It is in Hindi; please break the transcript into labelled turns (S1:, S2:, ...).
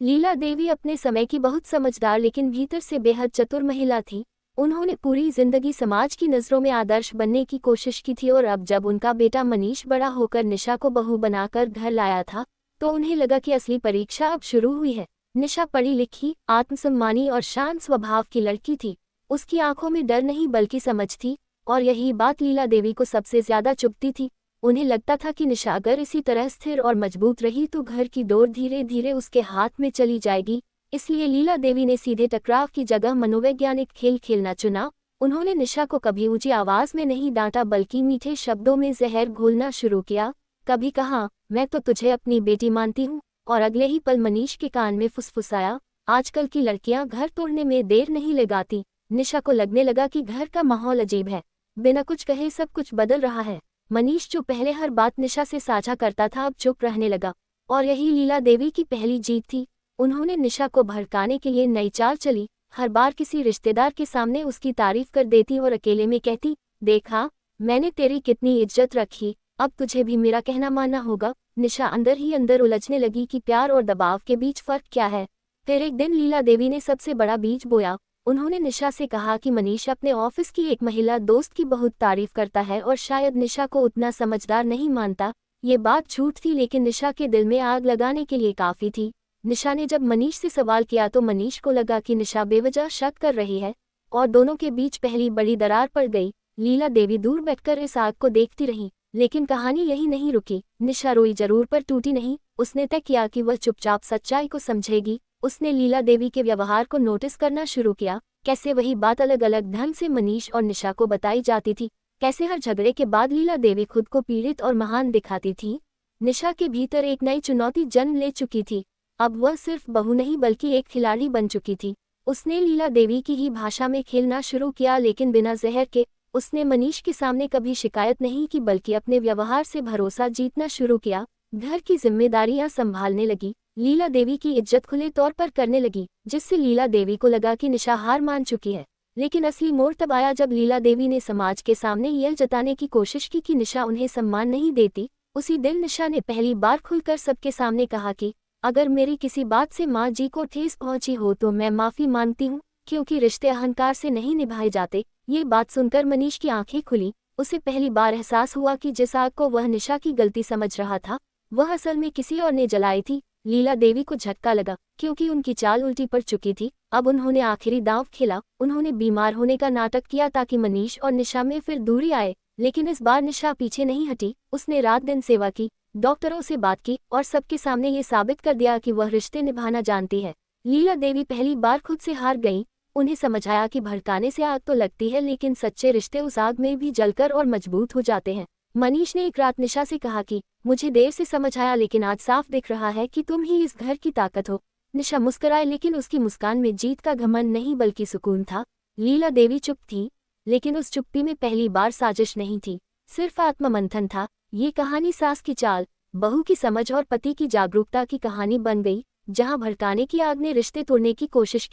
S1: लीला देवी अपने समय की बहुत समझदार लेकिन भीतर से बेहद चतुर महिला थी। उन्होंने पूरी जिंदगी समाज की नज़रों में आदर्श बनने की कोशिश की थी और अब जब उनका बेटा मनीष बड़ा होकर निशा को बहू बनाकर घर लाया था तो उन्हें लगा कि असली परीक्षा अब शुरू हुई है। निशा पढ़ी लिखी, आत्मसम्मानी और शांत स्वभाव की लड़की थी। उसकी आंखों में डर नहीं बल्कि समझ थी और यही बात लीला देवी को सबसे ज्यादा चुभती थी। उन्हें लगता था कि निशा अगर इसी तरह स्थिर और मजबूत रही तो घर की डोर धीरे धीरे उसके हाथ में चली जाएगी। इसलिए लीला देवी ने सीधे टकराव की जगह मनोवैज्ञानिक खेल खेलना चुना। उन्होंने निशा को कभी ऊंची आवाज में नहीं डांटा बल्कि मीठे शब्दों में जहर घोलना शुरू किया। कभी कहा, मैं तो तुझे अपनी बेटी मानती हूँ, और अगले ही पल मनीष के कान में फुसफुसाया, आजकल की लड़कियां घर तोड़ने में देर नहीं लगाती। निशा को लगने लगा कि घर का माहौल अजीब है, बिना कुछ कहे सब कुछ बदल रहा है। मनीष जो पहले हर बात निशा से साझा करता था अब चुप रहने लगा, और यही लीला देवी की पहली जीत थी। उन्होंने निशा को भड़काने के लिए नई चाल चली। हर बार किसी रिश्तेदार के सामने उसकी तारीफ कर देती और अकेले में कहती, देखा मैंने तेरी कितनी इज्जत रखी, अब तुझे भी मेरा कहना मानना होगा। निशा अंदर ही अंदर उलझने लगी कि प्यार और दबाव के बीच फर्क क्या है। फिर एक दिन लीला देवी ने सबसे बड़ा बीज बोया। उन्होंने निशा से कहा कि मनीष अपने ऑफिस की एक महिला दोस्त की बहुत तारीफ करता है और शायद निशा को उतना समझदार नहीं मानता। ये बात झूठ थी लेकिन निशा के दिल में आग लगाने के लिए काफी थी। निशा ने जब मनीष से सवाल किया तो मनीष को लगा कि निशा बेवजह शक कर रही है और दोनों के बीच पहली बड़ी दरार पड़ गई। लीला देवी दूर बैठकर इस आग को देखती रही, लेकिन कहानी यही नहीं रुकी। निशा रोई जरूर पर टूटी नहीं। उसने तय किया कि वह चुपचाप सच्चाई को समझेगी। उसने लीला देवी के व्यवहार को नोटिस करना शुरू किया, कैसे वही बात अलग अलग ढंग से मनीष और निशा को बताई जाती थी, कैसे हर झगड़े के बाद लीला देवी खुद को पीड़ित और महान दिखाती थी। निशा के भीतर एक नई चुनौती जन्म ले चुकी थी। अब वह सिर्फ बहू नहीं बल्कि एक खिलाड़ी बन चुकी थी। उसने लीला देवी की ही भाषा में खेलना शुरू किया, लेकिन बिना जहर के। उसने मनीष के सामने कभी शिकायत नहीं की बल्कि अपने व्यवहार से भरोसा जीतना शुरू किया। घर की जिम्मेदारियां संभालने लगी, लीला देवी की इज्जत खुले तौर पर करने लगी, जिससे लीला देवी को लगा कि निशा हार मान चुकी है। लेकिन असली मोड़ तब आया जब लीला देवी ने समाज के सामने यह जताने की कोशिश की कि निशा उन्हें सम्मान नहीं देती। उसी दिन निशा ने पहली बार खुलकर सबके सामने कहा कि अगर मेरी किसी बात से माँ जी को ठेस पहुंची हो तो मैं माफी मांगती हूँ, क्योंकि रिश्ते अहंकार से नहीं निभाए जाते। ये बात सुनकर मनीष की आंखें खुली। उसे पहली बार एहसास हुआ कि जिस आग को वह निशा की गलती समझ रहा था वह असल में किसी और ने जलाई थी। लीला देवी को झटका लगा, क्योंकि उनकी चाल उल्टी पड़ चुकी थी। अब उन्होंने आखिरी दांव खेला। उन्होंने बीमार होने का नाटक किया ताकि मनीष और निशा में फिर दूरी आए, लेकिन इस बार निशा पीछे नहीं हटी। उसने रात दिन सेवा की, डॉक्टरों से बात की और सबके सामने ये साबित कर दिया कि वह रिश्ते निभाना जानती है। लीला देवी पहली बार खुद से हार गईं। उन्हें समझ आया कि भड़काने से आग तो लगती है, लेकिन सच्चे रिश्ते उस आग में भी जलकर और मजबूत हो जाते हैं। मनीष ने एक रात निशा से कहा कि मुझे देर से समझ आया, लेकिन आज साफ दिख रहा है कि तुम ही इस घर की ताकत हो। निशा मुस्कुराई, लेकिन उसकी मुस्कान में जीत का घमंड नहीं बल्कि सुकून था। लीला देवी चुप थी, लेकिन उस चुप्पी में पहली बार साजिश नहीं थी, सिर्फ आत्ममंथन था। ये कहानी सास की चाल, बहू की समझ और पति की जागरूकता की कहानी बन गई, जहां भड़काने की आग ने रिश्ते तोड़ने की कोशिश की।